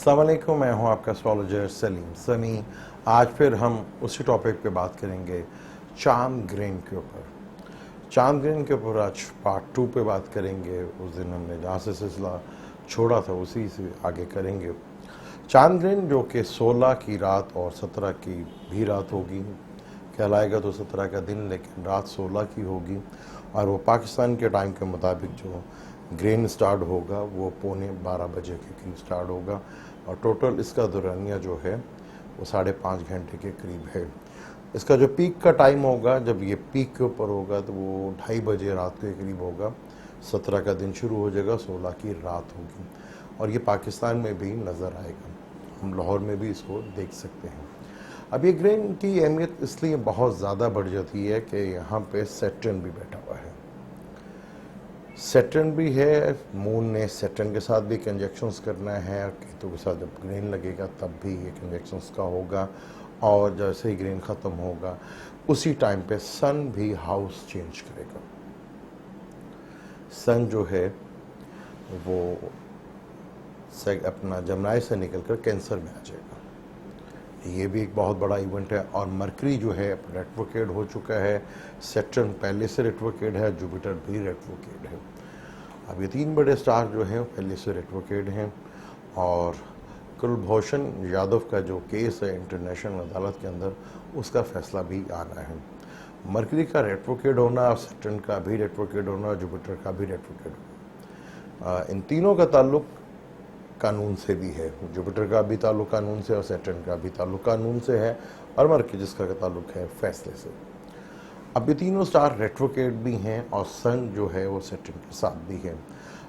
अस्सलाम वालेकुम, मैं हूं आपका एस्ट्रोलॉजर सलीम समी। आज फिर हम उसी टॉपिक पे बात करेंगे, चांद ग्रेन के ऊपर। चांद ग्रेन के ऊपर आज पार्ट 2 पे बात करेंगे। उस दिन हमने जहाँ से सिलसिला छोड़ा था उसी से आगे करेंगे। चांद ग्रेन जो कि 16 की रात और 17 की भी रात होगी, कहलाएगा तो 17 का दिन लेकिन रात 16 की होगी, और वो पाकिस्तान के टाइम के मुताबिक जो ग्रेन स्टार्ट होगा वो 11:15 बजे के करीब स्टार्ट होगा, और टोटल इसका दौरानिया जो है वो 5.5 घंटे के करीब है। इसका जो पीक का टाइम होगा, जब ये पीक के ऊपर होगा तो वो 2:30 बजे रात के करीब होगा। 17 का दिन शुरू हो जाएगा, 16 की रात होगी, और ये पाकिस्तान में भी नज़र आएगा। हम लाहौर में भी इसको देख सकते हैं। अब ये ग्रेन की अहमियत इसलिए बहुत ज़्यादा बढ़ जाती है कि यहाँ पे सैटर्न भी बैठा हुआ है। सैटर्न भी है, मून ने सैटर्न के साथ भी कंजक्शंस करना है, और केतु के साथ जब ग्रेन लगेगा तब भी ये कंजक्शंस का होगा, और जैसे ही ग्रेन ख़त्म होगा उसी टाइम पे सन भी हाउस चेंज करेगा। सन जो है वो अपना जमनाई से निकलकर कैंसर में आ जाएगा। ये भी एक बहुत बड़ा इवेंट है। और मरकरी जो है रेट्रोग्रेड हो चुका है, सैटर्न पहले से रेट्रोग्रेड है, जुपिटर भी रेट्रोग्रेड है। अब ये 3 बड़े स्टार जो हैं पहले से रेट्रोग्रेड हैं, और कुलभूषण यादव का जो केस है इंटरनेशनल अदालत के अंदर, उसका फैसला भी आना है। मरकरी का रेट्रोग्रेड होना, और सैटर्न का भी रेट्रोग्रेड होना, और जुपिटर का भी रेट्रोग्रेड होना, इन तीनों का ताल्लुक कानून से भी है। जुपिटर का भी ताल्लुक कानून से, और सैटर्न का भी ताल्लुक कानून से है, और मरकरी जिसका ताल्लुक है फैसले से। अब ये तीनों स्टार रेट्रोग्रेड भी हैं, और सन जो है वो सैटर्न के साथ भी है।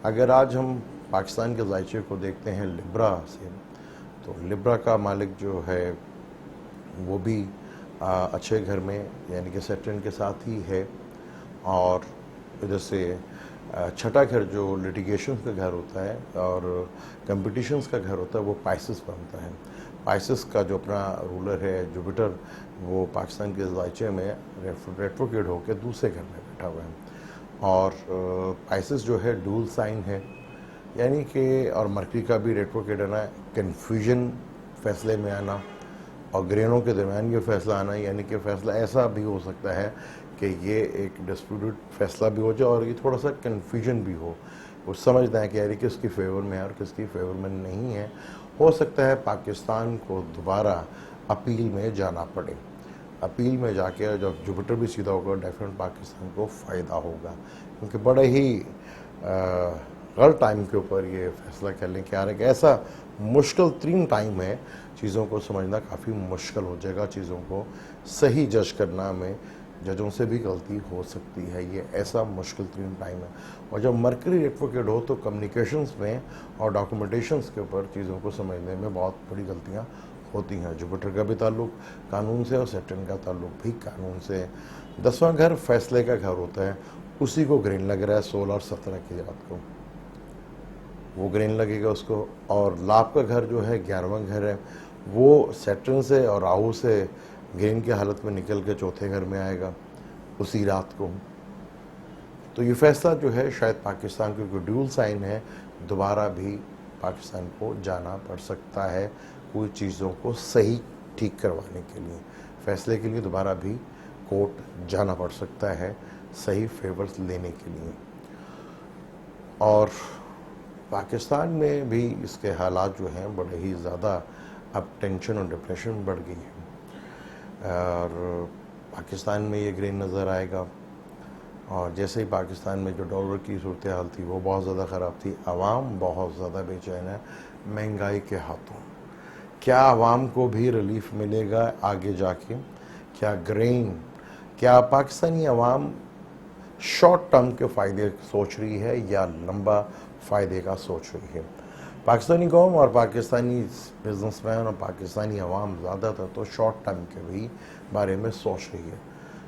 अगर आज हम पाकिस्तान के जायचे को देखते हैं लिब्रा से, तो लिब्रा का मालिक जो है वो भी अच्छे घर में, यानी कि सैटर्न के साथ ही है। और इधर से छठा घर जो लिटिगेशन का घर होता है और कंपटीशंस का घर होता है, वो पाइसेस बनता है। पाइसेस का जो अपना रूलर है जुपिटर, वो पाकिस्तान के जायचे में रेट्रोग्रेड होकर दूसरे घर में बैठा हुआ है। और पाइसेस जो है डूल साइन है, यानी कि, और मरकरी का भी रेट्रोग्रेड आना, कन्फ्यूजन फैसले में आना, और ग्रेनों के दरमियान ये फैसला आना, यानी कि फ़ैसला ऐसा भी हो सकता है कि ये एक डिस्प्यूटेड फैसला भी हो जाए, और ये थोड़ा सा कन्फ्यूजन भी वो समझते हैं कि यार किसकी फेवर में है और किसकी फेवर में नहीं है। हो सकता है पाकिस्तान को दोबारा अपील में जाना पड़े। अपील में जाके जब जुपिटर भी सीधा होगा, डेफिनेट पाकिस्तान को फ़ायदा होगा, क्योंकि बड़े ही गलत टाइम के ऊपर ये फैसला कर लें कि यार एक ऐसा मुश्किल 3 टाइम है, चीज़ों को समझना काफ़ी मुश्किल हो जाएगा। चीज़ों को सही जज करना में जजों से भी गलती हो सकती है। ये ऐसा मुश्किल 3 टाइम है। और जब मरकरी रेट्रोग्रेड हो तो कम्युनिकेशंस में और डॉक्यूमेंटेशंस के ऊपर चीज़ों को समझने में बहुत बड़ी गलतियाँ होती हैं। जुपिटर का भी ताल्लुक कानून से, और सैटर्न का ताल्लुक भी कानून से है। 10वां घर फैसले का घर होता है, उसी को ग्रेन लग रहा है 16 और 17 की रात को, वो ग्रेन लगेगा उसको। और लाभ का घर जो है 11वां घर है, वो सैटर्न से और राहु से ग्रेन की हालत में निकल के चौथे घर में आएगा उसी रात को। तो ये फैसला जो है शायद पाकिस्तान, क्योंकि ड्यूल साइन है, दोबारा भी पाकिस्तान को जाना पड़ सकता है कोई चीज़ों को सही ठीक करवाने के लिए। फैसले के लिए दोबारा भी कोर्ट जाना पड़ सकता है सही फेवर्स लेने के लिए। और पाकिस्तान में भी इसके हालात जो हैं बड़े ही ज़्यादा, अब टेंशन और डिप्रेशन बढ़ गई है। और पाकिस्तान में ये ग्रेन नज़र आएगा, और जैसे ही पाकिस्तान में जो डॉलर की सूरत हाल थी वो बहुत ज़्यादा ख़राब थी। आवाम बहुत ज़्यादा बेचैन है महंगाई के हाथों। क्या आवाम को भी रिलीफ मिलेगा आगे जाके? क्या ग्रेन, क्या पाकिस्तानी आवाम शॉर्ट टर्म के फ़ायदे सोच रही है या लंबा फ़ायदे का सोच रही है? पाकिस्तानी कौम और पाकिस्तानी बिजनेसमैन और पाकिस्तानी आवाम ज़्यादातर तो शॉर्ट टर्म के भी बारे में सोच रही है।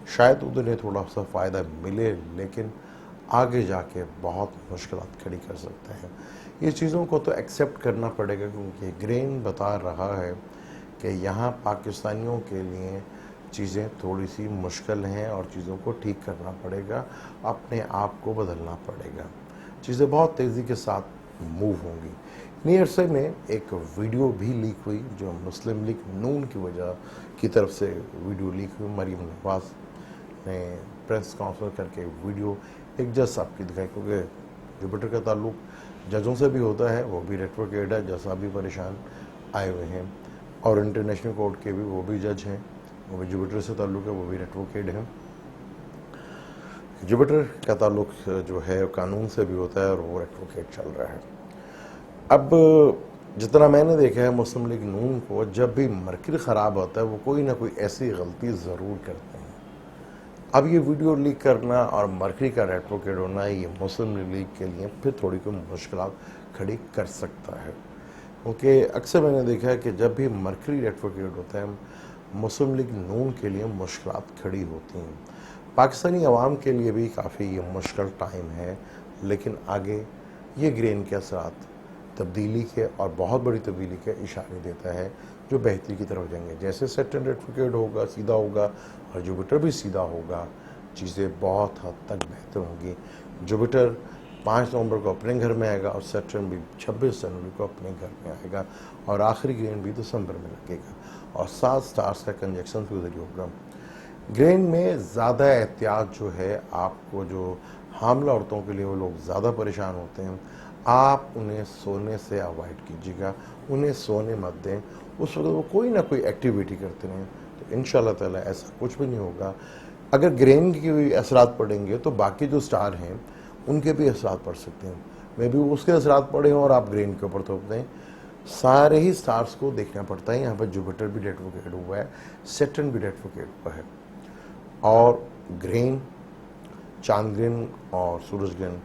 शायद उन्हें थोड़ा सा फ़ायदा मिले, लेकिन आगे जाके बहुत मुश्किलात खड़ी कर सकता है। ये चीज़ों को तो एक्सेप्ट करना पड़ेगा, क्योंकि ग्रेन बता रहा है कि यहाँ पाकिस्तानियों के लिए चीज़ें थोड़ी सी मुश्किल हैं, और चीज़ों को ठीक करना पड़ेगा, अपने आप को बदलना पड़ेगा। चीज़ें बहुत तेज़ी के साथ मूव होंगी। इन्हीं अरसे में एक वीडियो भी लीक हुई जो मुस्लिम लीग नून की वजह की तरफ से वीडियो लीक हुई। मरीम नवाज ने प्रेस कॉन्फ्रेंस करके वीडियो एक जज साहब की दिखाई, क्योंकि जुपिटर का ताल्लुक जजों से भी होता है, वो भी रेट्रोकेड है, जज साहब भी परेशान आए हुए हैं, और इंटरनेशनल कोर्ट के भी वो भी जज हैं, वो भी जुपिटर से ताल्लुक है, वो भी रेट्रोकेड हैं। जुपिटर का ताल्लुक जो है कानून से भी होता है और वो रेट्रोकेड चल रहा है। अब जितना मैंने देखा है मुस्लिम लीग नून को जब भी मरकरी ख़राब होता है वो कोई ना कोई ऐसी गलती ज़रूर करते हैं। अब ये वीडियो लीक करना और मरकरी का रेट्रोकेड होना ये मुस्लिम लीग के लिए फिर थोड़ी कोई मुश्किलात खड़ी कर सकता है, क्योंकि अक्सर मैंने देखा है कि जब भी मरकरी रेट्रोकेड होता है मुस्लिम लीग नून के लिए मुश्किलात खड़ी होती हैं। पाकिस्तानी अवाम के लिए भी काफ़ी ये मुश्किल टाइम है, लेकिन आगे ये ग्रेन के असरात तब्दीली के और बहुत बड़ी तब्दीली के इशारे देता है जो बेहतरी की तरफ जाएंगे। जैसे सेटन रेट्रोकेड होगा, सीधा होगा, और जुपिटर भी सीधा होगा, चीज़ें बहुत हद तक बेहतर होंगी। जुपिटर 5 नवंबर को अपने घर में आएगा और सेटन भी 26 जनवरी को अपने घर में आएगा, और आखिरी ग्रेन भी दिसंबर में लगेगा, और 7 स्टार्स का कंजक्शन के जरिए होगा। ग्रेन में ज़्यादा एहतियात जो है, आपको जो हामला औरतों के लिए वो लोग ज़्यादा परेशान होते हैं, आप उन्हें सोने से अवॉइड कीजिएगा, उन्हें सोने मत दें। उस वक्त वो कोई ना कोई एक्टिविटी करते रहें, तो इंशाल्लाह ताला ऐसा कुछ भी नहीं होगा। अगर ग्रेन की भी असरात पड़ेंगे तो बाकी जो स्टार हैं उनके भी असरात पड़ सकते हैं, मे बी उसके असरात पड़े हों और आप ग्रेन के ऊपर थोप दें। सारे ही स्टार्स को देखना पड़ता है। यहाँ पर जुपिटर भी रेट्रोकेड हुआ है, सेटर्न भी रेट्रोकेड हुआ है, और ग्रेन, चांद ग्रेन और सूरज ग्रेन,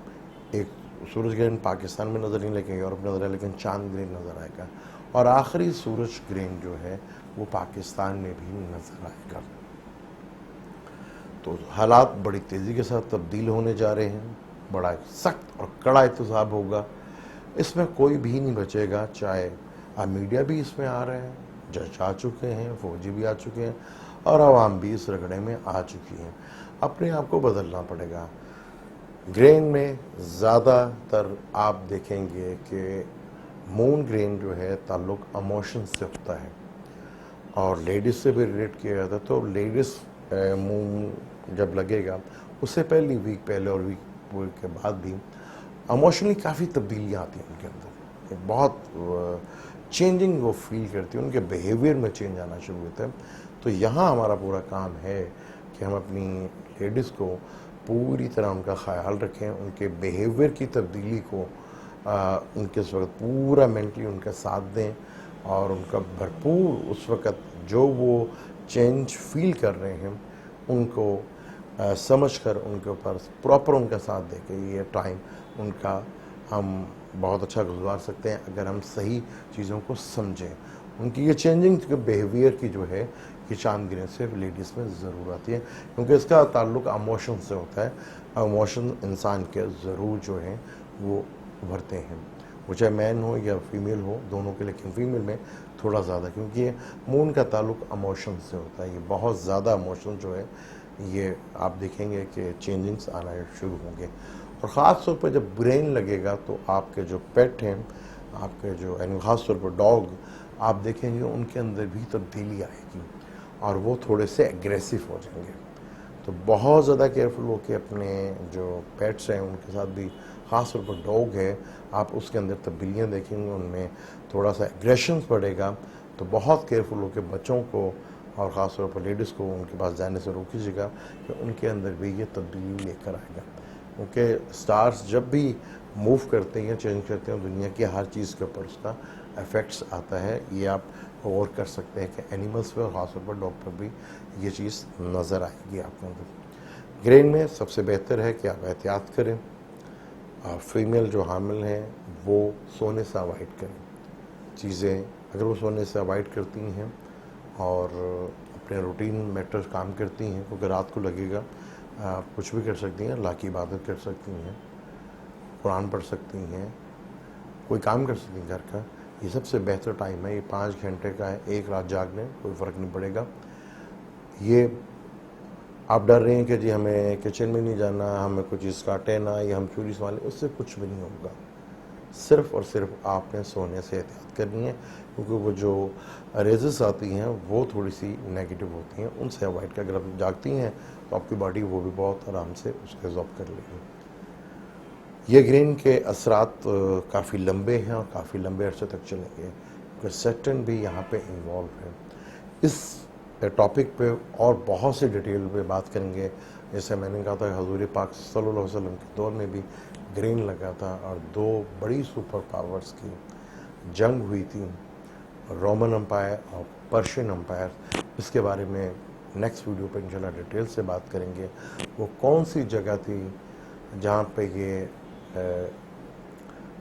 एक सूरज ग्रहण पाकिस्तान में नज़र नहीं लेकिन यूरोप में नज़र है, लेकिन चांद ग्रहण नज़र आएगा, और आखिरी सूरज ग्रहण जो है वो पाकिस्तान में भी नज़र आएगा। तो हालात बड़ी तेज़ी के साथ तब्दील होने जा रहे हैं, बड़ा सख्त और कड़ा एहतसाब होगा, इसमें कोई भी नहीं बचेगा। चाहे अब मीडिया भी इसमें आ रहे हैं, जज आ चुके हैं, फौजी भी आ चुके हैं, और आवाम भी इस रगड़े में आ चुकी है। अपने आप को बदलना पड़ेगा। ग्रेन में ज़्यादातर आप देखेंगे कि मून ग्रेन जो है ताल्लुक इमोशन से होता है, और लेडीज़ से भी रिलेट किया जाता है। तो लेडीज़ मून जब लगेगा उससे पहली वीक पहले और वीक के बाद भी इमोशनली काफ़ी तब्दीलियाँ आती हैं उनके अंदर, एक बहुत चेंजिंग वो फील करती है, उनके बिहेवियर में चेंज आना शुरू होता है। तो यहाँ हमारा पूरा काम है कि हम अपनी लेडीज़ को पूरी तरह उनका ख्याल रखें, उनके बिहेवियर की तब्दीली को उनके उस वक्त पूरा मेंटली उनका साथ दें, और उनका भरपूर उस वक्त जो वो चेंज फील कर रहे हैं उनको समझ कर उनके ऊपर प्रॉपर उनका साथ दे के ये टाइम उनका हम बहुत अच्छा गुजार सकते हैं अगर हम सही चीज़ों को समझें। उनकी ये चेंजिंग बिहेवियर की जो है कि चांद गिरने से लेडीज़ में ज़रूर आती है, क्योंकि इसका ताल्लुक इमोशन से होता है। इमोशन इंसान के ज़रूर जो हैं वो उभरते हैं, वो चाहे मैन हो या फीमेल हो, दोनों के, लेकिन फीमेल में थोड़ा ज़्यादा, क्योंकि ये मून का ताल्लुक इमोशन से होता है। ये बहुत ज़्यादा इमोशन जो है ये आप देखेंगे कि चेंजिंग्स आना शुरू होंगे, और ख़ास तौर पर जब ब्रेन लगेगा तो आपके जो पेट हैं, आपके जो यानी ख़ास तौर पर डॉग, आप देखेंगे उनके अंदर भी तब्दीली आएगी और वो थोड़े से एग्रेसिव हो जाएंगे। तो बहुत ज़्यादा केयरफुल हो के अपने जो पेट्स हैं उनके साथ भी, ख़ास तौर पर डॉग है, आप उसके अंदर तब्दीलियाँ देखेंगे, उनमें थोड़ा सा एग्रेशन बढ़ेगा। तो बहुत केयरफुल हो के बच्चों को और ख़ास तौर पर लेडीज़ को उनके पास जाने से रोकीजिएगा कि उनके अंदर भी ये तब्दीली लेकर आएगा, क्योंकि स्टार्स जब भी मूव करते हैं या चेंज करते हैं दुनिया की हर चीज़ के ऊपर उसका इफ़ेक्ट्स आता है। ये आप गौर कर सकते हैं कि एनिमल्स पे और ख़ासतौर पर डॉग पर भी ये चीज़ नज़र आएगी आपको। ग्रेन में सबसे बेहतर है कि आप एहतियात करें, और फीमेल जो हामिल हैं वो सोने से अवॉइड करें चीज़ें। अगर वो सोने से अवॉइड करती हैं और अपने रूटीन मैटर्स काम करती हैं, क्योंकि रात को लगेगा आप कुछ भी कर सकती हैं, अल्लाह की इबादत कर सकती हैं, कुरान पढ़ सकती हैं, कोई काम कर सकती हैं घर का, ये सबसे बेहतर टाइम है। ये 5 घंटे का है, एक रात जाग लें, कोई फ़र्क नहीं पड़ेगा। ये आप डर रहे हैं कि जी हमें किचन में नहीं जाना, हमें कुछ चीज़ काटे ना, या हम चूरी संभालें, उससे कुछ भी नहीं होगा। صرف اور صرف آپ نے سونے سے احتیاط کرنی ہے، کیونکہ وہ جو ریزز آتی ہیں وہ تھوڑی سی نیگیٹو ہوتی ہیں، ان سے اوائڈ کر اگر آپ جاگتی ہیں تو آپ کی باڈی وہ بھی بہت آرام سے اس کو ایبزارب کر لے گی۔ یہ گرین کے اثرات کافی لمبے ہیں اور کافی لمبے عرصے تک چلیں گے، کیونکہ سیٹرن بھی یہاں پہ انوالو ہے۔ اس ٹاپک پہ اور بہت سی ڈیٹیل پہ بات کریں گے، جیسے میں نے کہا تھا حضور پاک صلی اللہ علیہ وسلم کے دور میں بھی گرین لگا تھا اور دو بڑی سپر پاورز کی جنگ ہوئی تھی، رومن امپائر اور پرشین امپائر۔ اس کے بارے میں نیکسٹ ویڈیو پہ انشاءاللہ ڈیٹیل سے بات کریں گے، وہ کون سی جگہ تھی جہاں پہ یہ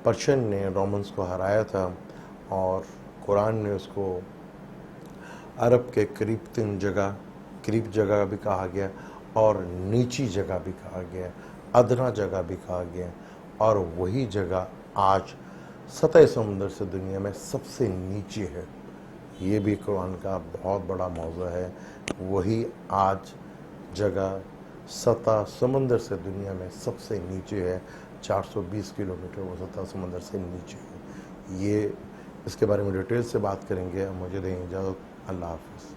پرشین نے رومنز کو ہرایا تھا، اور قرآن نے اس کو عرب کے قریب جگہ بھی کہا گیا اور نیچی جگہ بھی کہا گیا، ادنا جگہ بھی کہا گیا، اور وہی جگہ آج سطح سمندر سے دنیا میں سب سے نیچے ہے۔ یہ بھی قرآن کا بہت بڑا موضوع ہے، وہی آج جگہ سطح سمندر سے دنیا میں سب سے نیچے ہے، 420 کلومیٹر وہ سطح سمندر سے نیچے ہے۔ یہ اس کے بارے میں ڈیٹیل سے بات کریں گے، مجھے دیں اجازت، اللہ حافظ۔